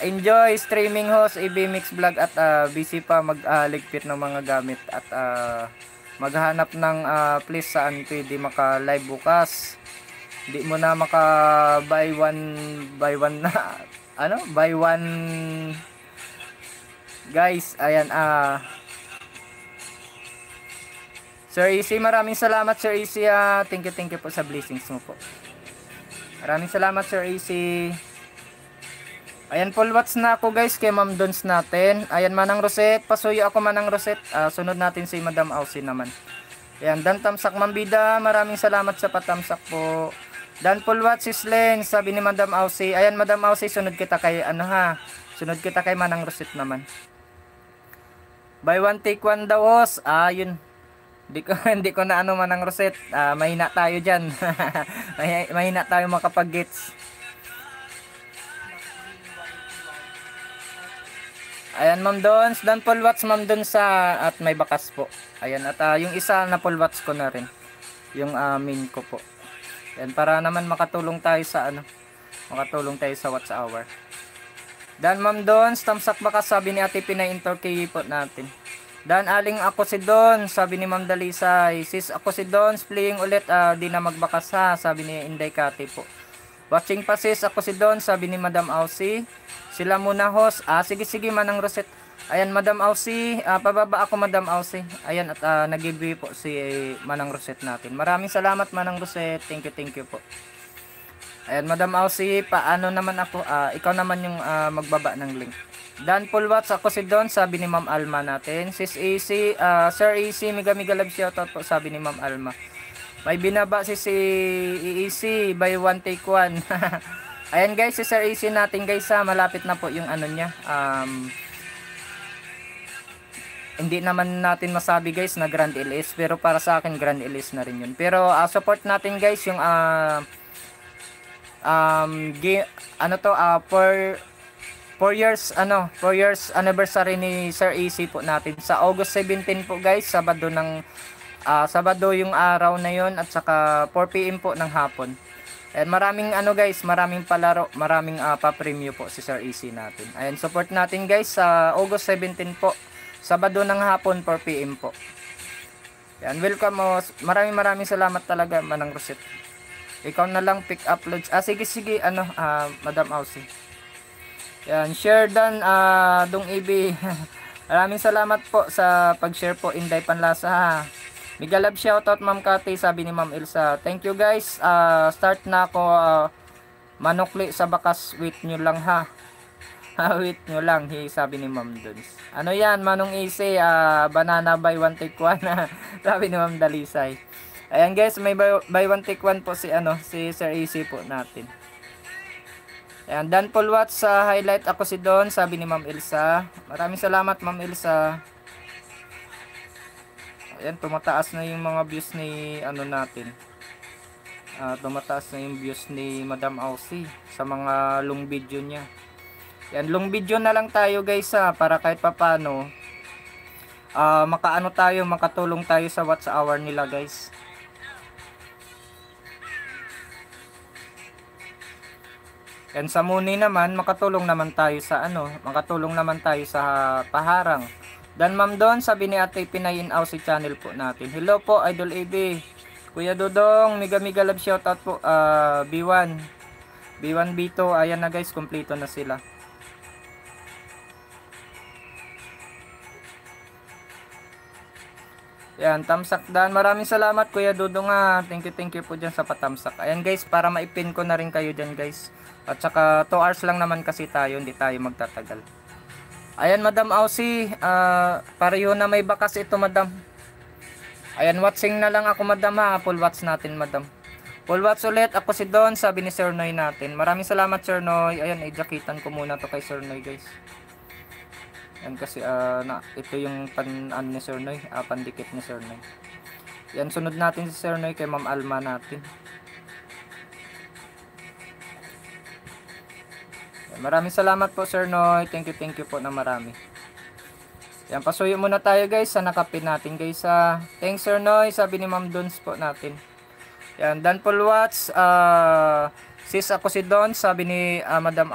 Enjoy streaming host EB Mix Vlog at busy pa magligpit ng mga gamit at maghanap ng place saan pwede maka-live bukas. Hindi mo na maka buy one na buy one guys. Ayan Sir Easy, maraming salamat Sir Easy. Thank you po sa blessings mo po. Maraming salamat Sir Easy. Ayan, full watch na ako guys kay Ma'am Dons natin. Ayan, Manang Rosette, pasuyo ako Manang Rosette. Sunod natin si Madam Aussie naman. Ayan, Dan Tamsak Mambida, maraming salamat sa patamsak po. Dan full watch is Len, sabi ni Madam Aussie. Ayan, Madam Aussie, sunod kita kay sunod kita kay Manang Rosette naman. Buy one take one daw host. Yun. Hindi ko na Manang Rosette. Mahina tayo diyan. Mahina tayo makapag-gets. Ayan, Ma'am Dons, dan full watch Ma'am Dons at may bakas po. Ayan, at yung isa na full watch ko na rin. Yung main ko po. Ayan, para naman makatulong tayo sa makatulong tayo sa watch hour. Dan Ma'am Dons, tamsak bakas, sabi ni Ate Pinay Interkey po natin. Dan aling ako si Don, sabi ni Ma'am Dalisay. Sis ako si Dons, playing ulit, di na magbakas ha, sabi ni Inday Kati po. Watching pa sis, ako si Don, sabi ni Madam Aussie. Sila muna host. Sige Manang Rosette. Ayan, Madam Aussie, pababa ako Madam Aussie. Ayan, at nag-giveaway po si Manang Rosette natin. Maraming salamat Manang Rosette. Thank you po. Ayan, Madam Aussie, paano naman ako? Ikaw naman yung magbaba ng link. Dan full watch, ako si Don, sabi ni Ma'am Alma natin. Sis AC, Sir AC, mega love shoutout po, sabi ni Ma'am Alma. May binaba si EEC by one take one. Ayan guys, si Sir AC natin guys, malapit na po yung niya. Hindi naman natin masabi guys na Grand LS, pero para sa akin Grand LS na rin yun. Pero support natin guys yung game, 4 years anniversary ni Sir AC po natin sa August 17 po guys, Sabado yung araw na yon, at saka 4 PM po ng hapon. And maraming maraming palaro, maraming pa-preview po si Sir AC natin. Ayan, support natin guys sa August 17 po. Sabado ng hapon, 4 PM po. Ayan, welcome mo. Maraming salamat talaga Manang Rosette. Ikaw na lang pick uploads. Sige, Madam Aussie. Ayan, share dan Dong EB. Maraming salamat po sa pag-share po, Inday Panlasa ha. Mega love shoutout Ma'am Kati, sabi ni Ma'am Elsa. Thank you guys. Start na ako manukli sa bakas, wait nyo lang ha. Wait nyo lang, sabi ni Ma'am Dons. Ano yan, Manong Ise, banana by one take one. Sabi ni Ma'am Dalisay. Ayan guys, may by one take one po si Sir AC po natin. Ayan, dan full watch sa highlight, ako si Don, sabi ni Ma'am Elsa. Maraming salamat Ma'am Elsa. Ayan, tumataas na yung mga views ni natin. Tumataas na yung views ni Madam Aussie sa mga long video niya. Ayan, long video na lang tayo guys para kahit papano makatulong tayo sa watch hour nila guys. And sa Muni naman, makatulong naman tayo sa paharang. Dan Ma'am Don, sabi ni Ate Pinay in Aussie channel po natin. Hello po Idol AB. Kuya Dodong, mega love shoutout po. B1 B2, ayan na guys, kompleto na sila. Yan, tamsak Dan. Maraming salamat Kuya Dodong Thank you po dyan sa patamsak. Ayan guys, para maipin ko na rin kayo dyan guys. At saka 2 hours lang naman kasi tayo, hindi tayo magtatagal. Ayan Madam Aussie, pareho na may bakas ito Madam. Ayan, watching na lang ako Madam full watch natin Madam. Full watch ulit, ako si Don, sabi ni Sir Noy natin. Maraming salamat Sir Noy. Ayan, ijakitan ko muna to kay Sir Noy guys. Ayan kasi ito yung ni Sir Noy, pandikit ni Sir Noy. Ayan, sunod natin si Sir Noy kay Ma'am Alma natin. Maraming salamat po Sir Noy. Thank you po na marami. Yan, pasuyo muna tayo guys sa nakapin natin guys. Thanks Sir Noy, sabi ni Ma'am Dons po natin. Yan, dan full watch Sis, ako si Don, sabi ni Madam